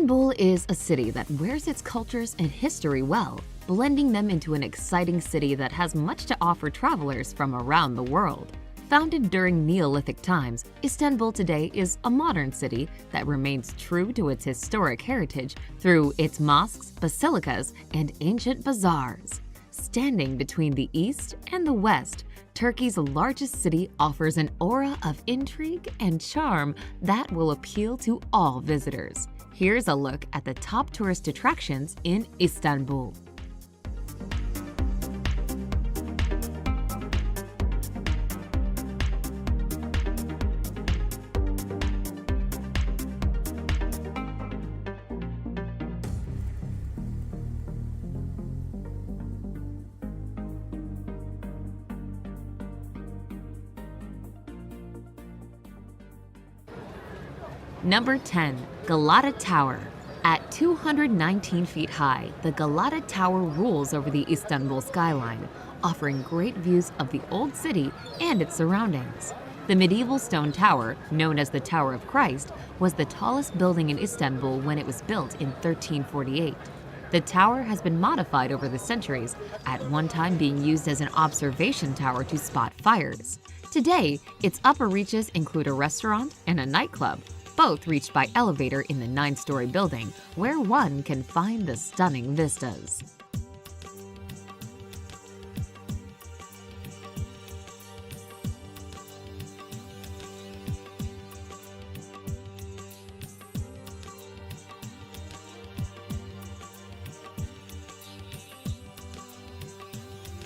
Istanbul is a city that wears its cultures and history well, blending them into an exciting city that has much to offer travelers from around the world. Founded during Neolitic times, Istanbul today is a modern city that remains true to its historic heritage through its mosques, basilicas, and ancient bazaars. Standing between the east and the west, Turkey's largest city offers an aura of intrigue and charm that will appeal to all visitors. Here's a look at the top tourist attractions in Istanbul. Number 10. Galata Tower. At 219 feet high, the Galata Tower rules over the Istanbul skyline, offering great views of the old city and its surroundings. The medieval stone tower, known as the Tower of Christ, was the tallest building in Istanbul when it was built in 1348. The tower has been modified over the centuries, at one time being used as an observation tower to spot fires. Today, its upper reaches include a restaurant and a nightclub, both reached by elevator in the 9-story building, where one can find the stunning vistas.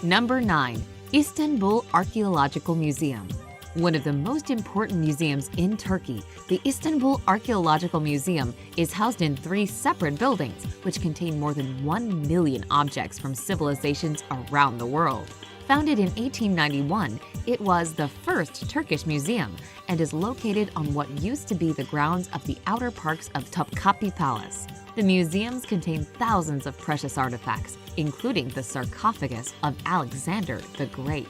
Number 9. Istanbul Archaeological Museum. One of the most important museums in Turkey, the Istanbul Archaeological Museum is housed in 3 separate buildings, which contain more than 1 million objects from civilizations around the world. Founded in 1891, it was the first Turkish museum and is located on what used to be the grounds of the outer parks of Topkapi Palace. The museums contain thousands of precious artifacts, including the sarcophagus of Alexander the Great.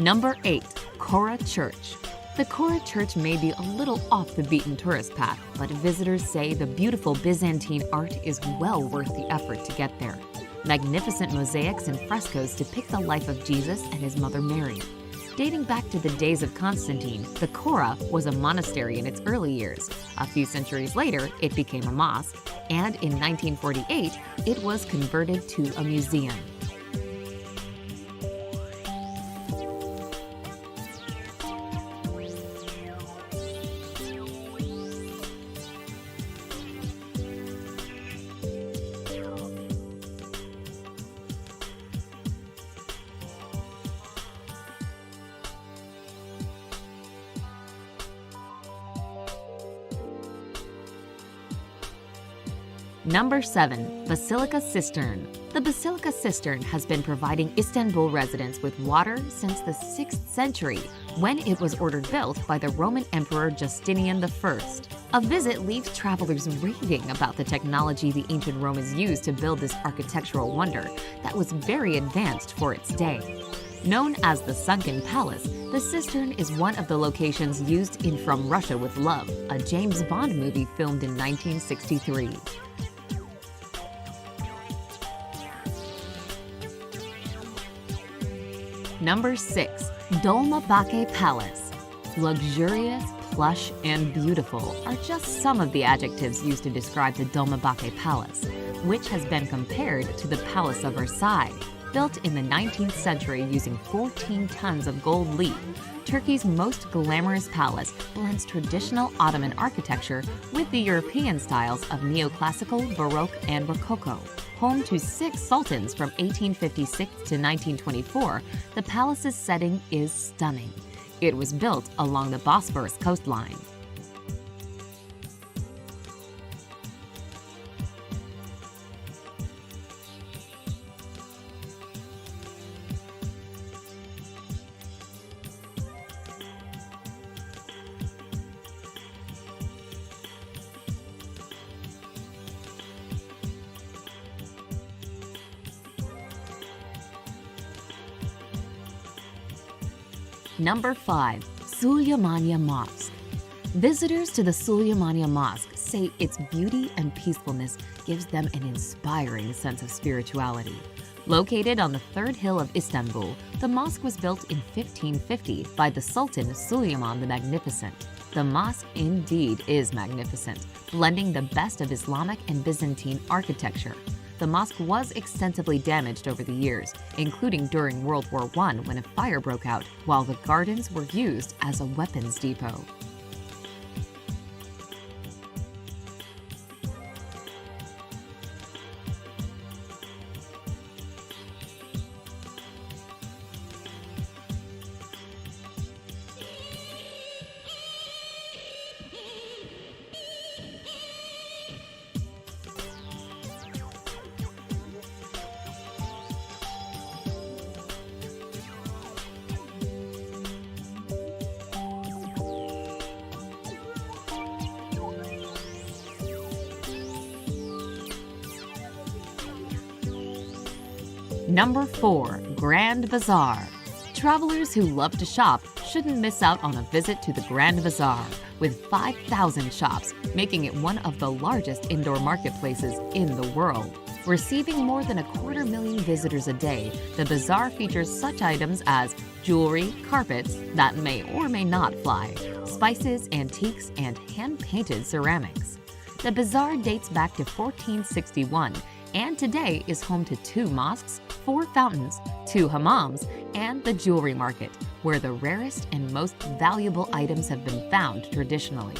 Number 8. Kora Church. The Kora Church may be a little off the beaten tourist path, but visitors say the beautiful Byzantine art is well worth the effort to get there. Magnificent mosaics and frescoes depict the life of Jesus and his mother Mary. Dating back to the days of Constantine, the Kora was a monastery in its early years. A few centuries later, it became a mosque, and in 1948, it was converted to a museum. Number 7. Basilica Cistern. The Basilica Cistern has been providing Istanbul residents with water since the 6th century, when it was ordered built by the Roman Emperor Justinian I. A visit leaves travelers raving about the technology the ancient Romans used to build this architectural wonder that was very advanced for its day. Known as the Sunken Palace, the cistern is one of the locations used in From Russia with Love, a James Bond movie filmed in 1963. Number 6. Dolmabahce Palace. Luxurious, plush, and beautiful are just some of the adjectives used to describe the Dolmabahce Palace, which has been compared to the Palace of Versailles. Built in the 19th century using 14 tons of gold leaf, Turkey's most glamorous palace blends traditional Ottoman architecture with the European styles of neoclassical, Baroque, and Rococo. Home to 6 sultans from 1856 to 1924, the palace's setting is stunning. It was built along the Bosphorus coastline. Number 5. Suleymaniye Mosque. Visitors to the Suleymaniye Mosque say its beauty and peacefulness gives them an inspiring sense of spirituality. Located on the third hill of Istanbul, the mosque was built in 1550 by the Sultan Süleyman the Magnificent. The mosque indeed is magnificent, blending the best of Islamic and Byzantine architecture. The mosque was extensively damaged over the years, including during World War I when a fire broke out, while the gardens were used as a weapons depot. Number 4. Grand Bazaar. Travelers who love to shop shouldn't miss out on a visit to the Grand Bazaar, with 5,000 shops, making it one of the largest indoor marketplaces in the world. Receiving more than 250,000 visitors a day, the bazaar features such items as jewelry, carpets that may or may not fly, spices, antiques, and hand-painted ceramics. The bazaar dates back to 1461 and today is home to 2 mosques, 4 fountains, 2 hammams, and the jewelry market, where the rarest and most valuable items have been found traditionally.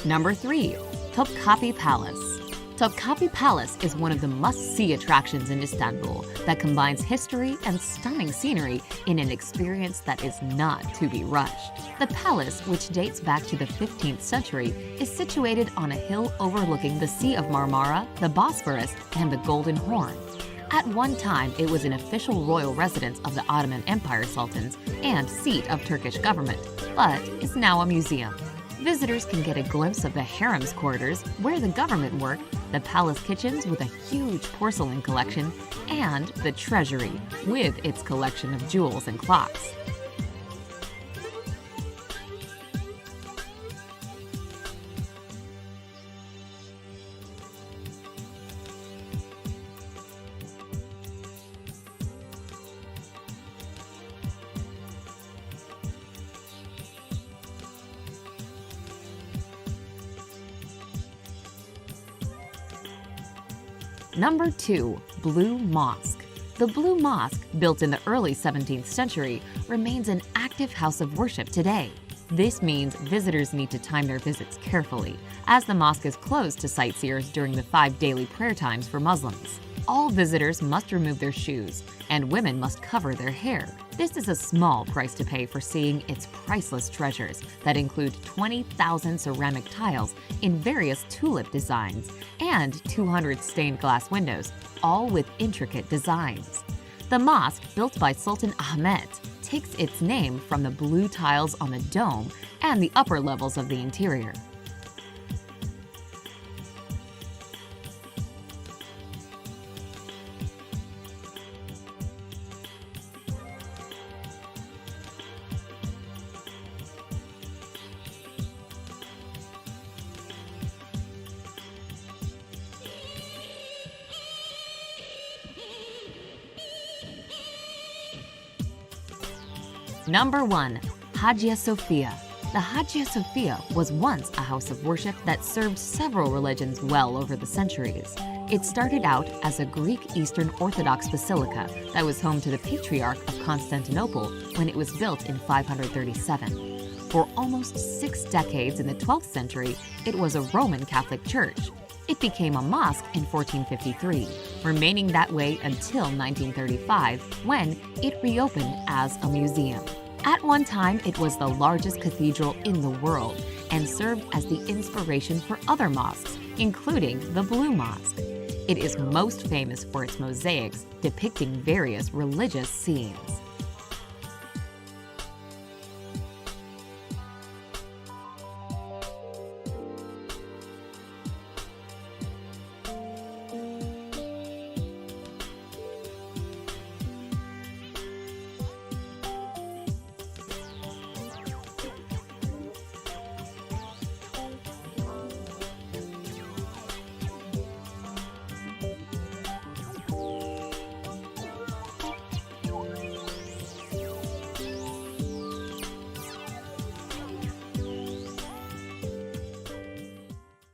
Number 3. Topkapi Palace. Topkapi Palace is one of the must-see attractions in Istanbul that combines history and stunning scenery in an experience that is not to be rushed. The palace, which dates back to the 15th century, is situated on a hill overlooking the Sea of Marmara, the Bosphorus, and the Golden Horn. At one time, it was an official royal residence of the Ottoman Empire sultans and seat of Turkish government, but is now a museum. Visitors can get a glimpse of the harem's quarters, where the government worked, the palace kitchens with a huge porcelain collection, and the treasury, with its collection of jewels and clocks. Number 2. Blue Mosque. The Blue Mosque, built in the early 17th century, remains an active house of worship today. This means visitors need to time their visits carefully, as the mosque is closed to sightseers during the 5 daily prayer times for Muslims. All visitors must remove their shoes, and women must cover their hair. This is a small price to pay for seeing its priceless treasures that include 20,000 ceramic tiles in various tulip designs and 200 stained glass windows, all with intricate designs. The mosque, built by Sultan Ahmet, takes its name from the blue tiles on the dome and the upper levels of the interior. Number 1. Hagia Sophia. The Hagia Sophia was once a house of worship that served several religions well over the centuries. It started out as a Greek Eastern Orthodox basilica that was home to the Patriarch of Constantinople when it was built in 537. For almost 6 decades in the 12th century, it was a Roman Catholic church. It became a mosque in 1453, remaining that way until 1935, when it reopened as a museum. At one time, it was the largest cathedral in the world and served as the inspiration for other mosques, including the Blue Mosque. It is most famous for its mosaics depicting various religious scenes.